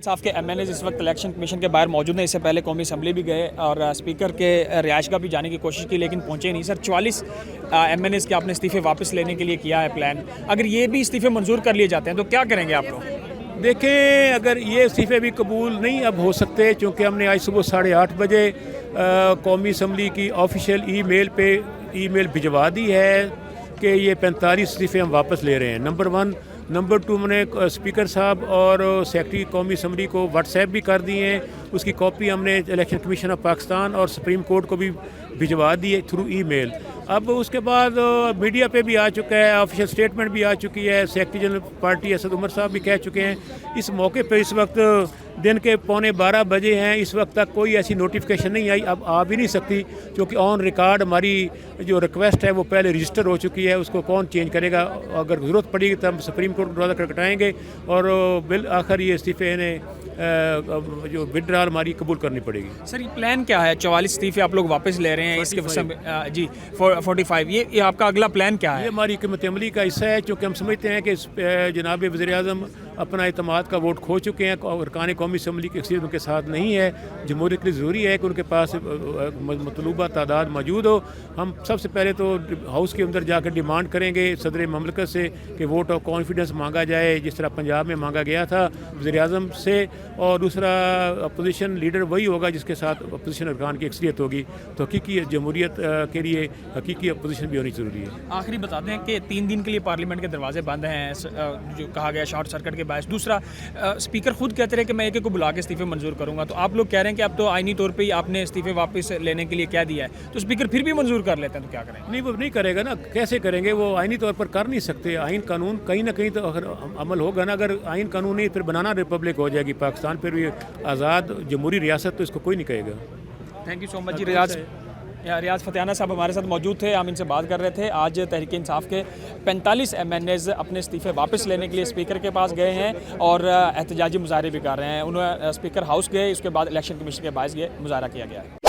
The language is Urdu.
صاف کے ایم این ایز اس وقت الیکشن کمیشن کے باہر موجود ہیں. اس سے پہلے قومی اسمبلی بھی گئے اور اسپیکر کے رہائش گاہ بھی جانے کی کوشش کی لیکن پہنچے نہیں. سر 44 ایم این ایز کے آپ نے استعفے واپس لینے کے لیے کیا ہے پلان. اگر یہ بھی استعفے منظور کر لیے جاتے ہیں تو کیا کریں گے آپ لوگ؟ دیکھیں، اگر یہ استعفے بھی قبول نہیں اب ہو سکتے، چونکہ ہم نے آج صبح 8:30 بجے قومی اسمبلی کی آفیشیل ای میل بھجوا دی ہے کہ یہ 45 استعفے ہم واپس لے رہے ہیں. نمبر 1. نمبر 2، ہم نے اسپیکر صاحب اور سیکرٹری قومی اسمبلی کو واٹس ایپ بھی کر دی ہیں. اس کی کاپی ہم نے الیکشن کمیشن آف پاکستان اور سپریم کورٹ کو بھی بھجوا دی ہے تھرو ای میل. اب اس کے بعد میڈیا پہ بھی آ چکا ہے، آفیشیل اسٹیٹمنٹ بھی آ چکی ہے. Secretary general party Asad Umar صاحب بھی کہہ چکے ہیں. اس موقع پہ اس وقت دن کے 11:15 بجے ہیں، اس وقت تک کوئی ایسی نوٹیفیکیشن نہیں آئی. اب آ بھی نہیں سکتی کیونکہ آن ریکارڈ ہماری جو ریکویسٹ ہے وہ پہلے رجسٹر ہو چکی ہے. اس کو کون چینج کرے گا؟ اگر ضرورت پڑے گی تو ہم سپریم کورٹ کو دروازہ کھٹکھٹائیں گے اور بالآخر یہ استعفے انہیں جو ودرال ہماری قبول کرنی پڑے گی. سر یہ پلان کیا ہے؟ 44 استعفے آپ لوگ واپس لے رہے ہیں اس کے جی 45. یہ آپ کا اگلا پلان کیا ہے؟ یہ ہماری حکمت عملی کا حصہ ہے، چونکہ ہم سمجھتے ہیں کہ جناب وزیر اعظم اپنا اعتماد کا ووٹ کھو چکے ہیں اور ارکان قومی اسمبلی کی اکثریت ان کے ساتھ نہیں ہے. جمہوریت کے لیے ضروری ہے کہ ان کے پاس مطلوبہ تعداد موجود ہو. ہم سب سے پہلے تو ہاؤس کے اندر جا کر ڈیمانڈ کریں گے صدر مملکت سے کہ ووٹ آف کانفیڈنس مانگا جائے جس طرح پنجاب میں مانگا گیا تھا وزیر اعظم سے. اور دوسرا، اپوزیشن لیڈر وہی ہوگا جس کے ساتھ اپوزیشن ارکان کی اکثریت ہوگی. تو حقیقی جمہوریت کے لیے حقیقی اپوزیشن بھی ہونی ضروری ہے. آخری بتا دیں کہ 3 دن کے لیے پارلیمنٹ کے دروازے بند ہیں جو کہا گیا شارٹ سرکٹ کے باعث. دوسرا، اسپیکر خود کہتے رہے کہ میں ایک کو بلا کے استعفے منظور کروں گا. تو آپ لوگ کہہ رہے ہیں کہ اب تو آئینی طور پہ ہی آپ نے استعفے واپس لینے کے لیے کہہ دیا ہے، تو اسپیکر پھر بھی منظور کر لیتے ہیں تو کیا کریں؟ نہیں، وہ نہیں کرے گا نا. کیسے کریں گے؟ وہ آئینی طور پر کر نہیں سکتے. آئین قانون کہیں نہ کہیں تو عمل ہوگا نا. اگر آئین قانون نہیں پھر بنانا ریپبلک ہو جائے گی پاکستان. پھر بھی آزاد جمہوری ریاست تو اس کو کوئی نہیں کہے گا. تھینک یو سو مچ جی. ریاض فتحانہ صاحب ہمارے ساتھ موجود تھے، ہم ان سے بات کر رہے تھے. آج تحریک انصاف کے 45 ایم این ایز اپنے استعفے واپس لینے کے لیے اسپیکر کے پاس گئے ہیں اور احتجاجی مظاہرے بھی کر رہے ہیں. انہوں اسپیکر ہاؤس گئے، اس کے بعد الیکشن کمیشن کے باعث گئے، مظاہرہ کیا گیا ہے.